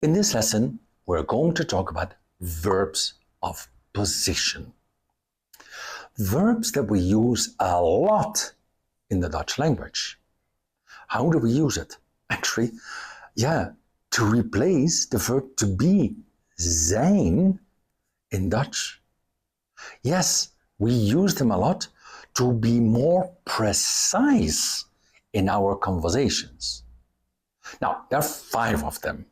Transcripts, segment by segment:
In this lesson, we're going to talk about verbs of position. Verbs that we use a lot in the Dutch language. How do we use it? Actually, to replace the verb to be, zijn, in Dutch. Yes, we use them a lot to be more precise in our conversations. Now, there are 5 of them,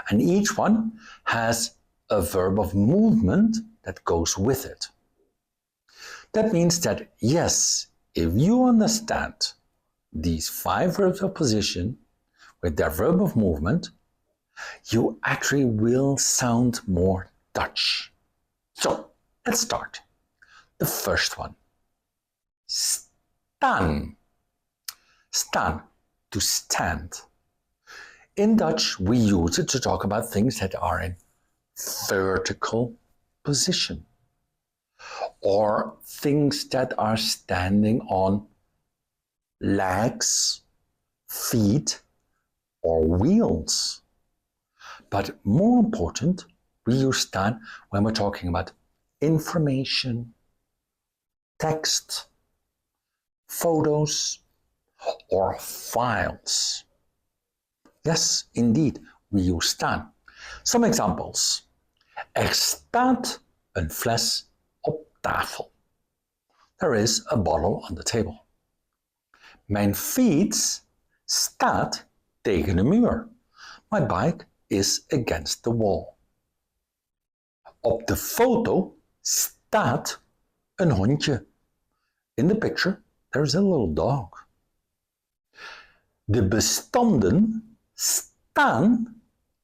and each one has a verb of movement that goes with it. That means that, yes, if you understand these 5 verbs of position with their verb of movement, you actually will sound more Dutch. So, let's start. The first one. Staan. Staan, to stand. In Dutch, we use it to talk about things that are in vertical position, or things that are standing on legs, feet, or wheels. But more important, we use staan when we're talking about information, text, photos, or files. Yes, indeed, we use staan. Some examples. Er staat een fles op tafel. There is a bottle on the table. Mijn fiets staat tegen de muur. My bike is against the wall. Op de foto staat een hondje. In the picture, there is a little dog. De bestanden staan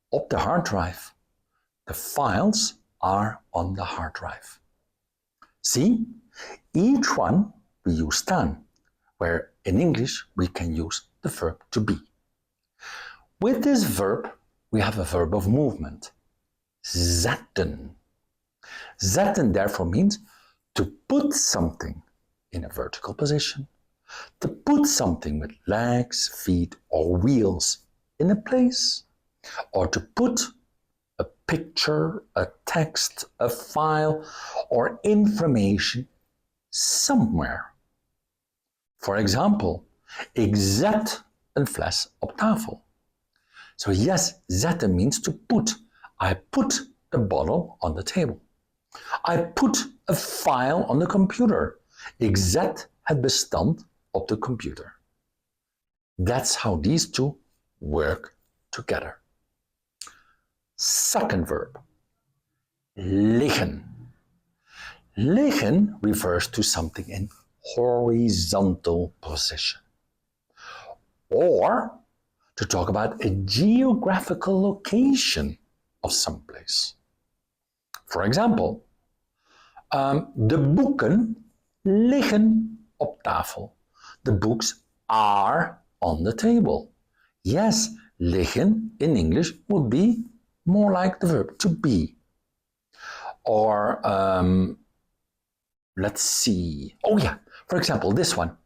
op de hard drive. The files are on the hard drive. See, each one we use staan, where in English we can use the verb to be. With this verb, we have a verb of movement, zetten. Zetten therefore means to put something in a vertical position, to put something with legs, feet, or wheels in a place, or to put a picture, a text, a file, or information somewhere. For example, ik zet een fles op tafel. So yes, zetten means to put. I put the bottle on the table. I put a file on the computer. Ik zet het bestand op de computer. That's how these two work together. Second verb, liggen. Liggen refers to something in horizontal position, or to talk about a geographical location of some place. For example, de boeken liggen op tafel. The books are on the table. Yes, liggen in English would be more like the verb to be. Or, let's see. Oh yeah, for example, this one.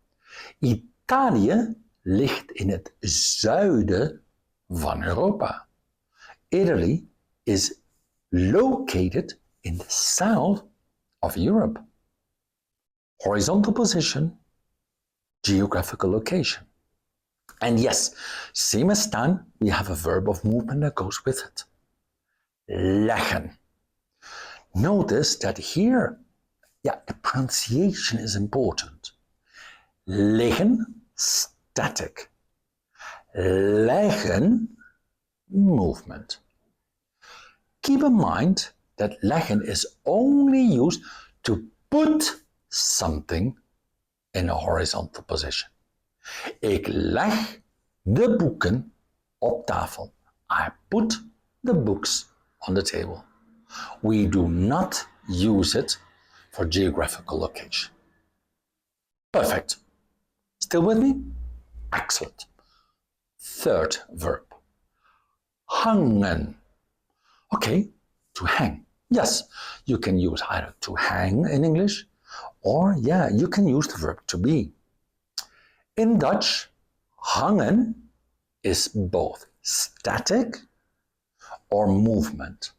Italië ligt in het zuiden van Europa. Italy is located in the south of Europe. Horizontal position, geographical location. And yes, same as staan, we have a verb of movement that goes with it. Leggen. Notice that here, the pronunciation is important. Liggen, static. Leggen, movement. Keep in mind that leggen is only used to put something in a horizontal position. Ik leg de boeken op tafel. I put the books on the table. We do not use it for geographical location. Perfect. Still with me? Excellent. Third verb. Hangen. Okay, to hang. Yes, you can use either to hang in English, or you can use the verb to be. In Dutch, hangen is both static or movement.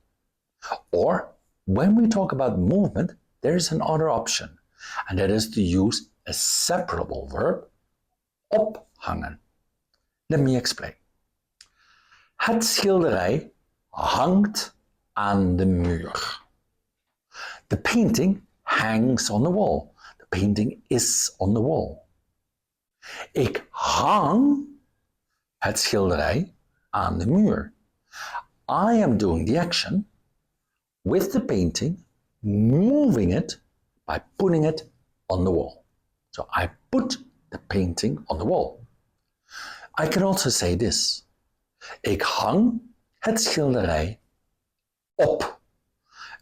Or when we talk about movement, there is another option, and that is to use a separable verb, ophangen. Let me explain. Het schilderij hangt aan de muur. The painting hangs on the wall. The painting is on the wall. Ik hang het schilderij aan de muur. I am doing the action with the painting, moving it by putting it on the wall. So I put the painting on the wall. I can also say this. Ik hang het schilderij op.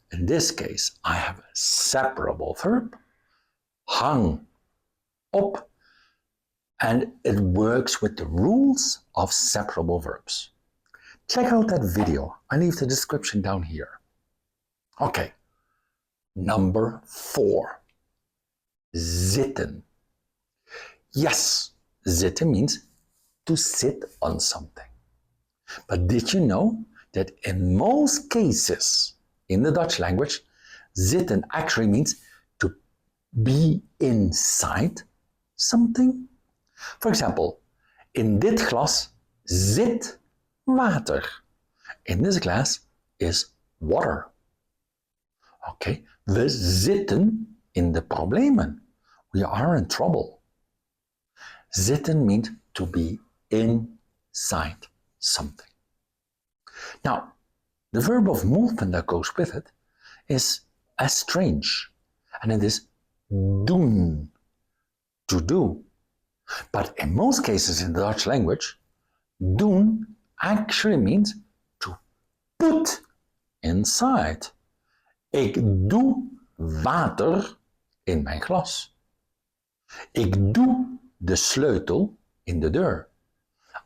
In this case, I have a separable verb, hang, op, and it works with the rules of separable verbs. Check out that video. I leave the description down here. Okay, number 4. Zitten. Yes, zitten means to sit on something. But did you know that in most cases in the Dutch language, zitten actually means to be inside something? For example, in dit glas zit water. In this glass is water. Okay, we zitten in de problemen. We are in trouble. Zitten means to be inside something. Now, the verb of movement that goes with it is as strange, and it is doen, to do. But in most cases in the Dutch language, doen actually means to put inside. Ik doe water in mijn glas. Ik doe de sleutel in de deur.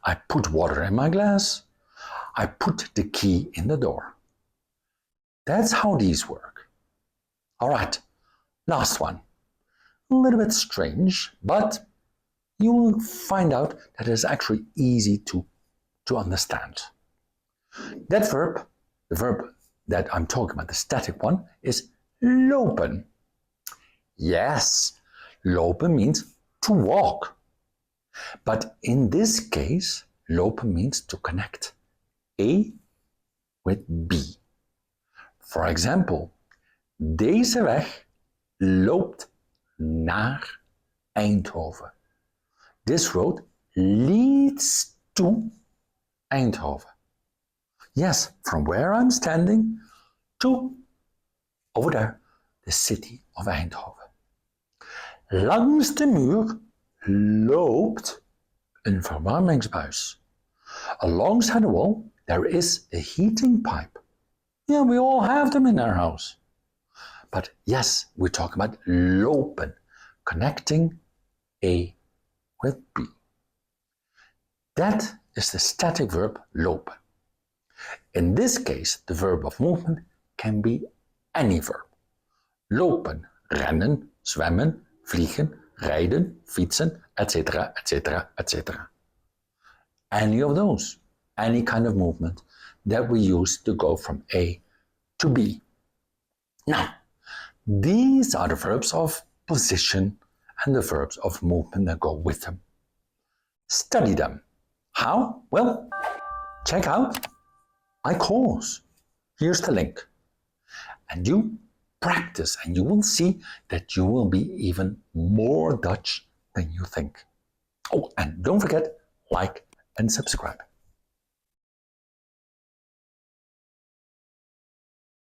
I put water in my glass. I put the key in the door. That's how these work. All right, last one. A little bit strange, but you will find out that it's actually easy to understand. That verb, the verb that I'm talking about, the static one, is lopen. Yes, lopen means to walk. But in this case, lopen means to connect A with B. For example, deze weg loopt naar Eindhoven. This road leads to Eindhoven. Yes, from where I'm standing to over there, the city of Eindhoven. Langs de muur loopt een verwarmingsbuis. Alongside the wall, there is a heating pipe. Yeah, we all have them in our house. But yes, we talk about lopen, connecting A with B. That is the static verb lopen. In this case, the verb of movement can be any verb. Lopen, rennen, zwemmen, vliegen, rijden, fietsen, etc., etc., etc. Any of those, any kind of movement that we use to go from A to B. Now, these are the verbs of position and the verbs of movement that go with them. Study them. How? Well, check out my course. Here's the link. And you practice and you will see that you will be even more Dutch than you think. Oh, and don't forget, like and subscribe.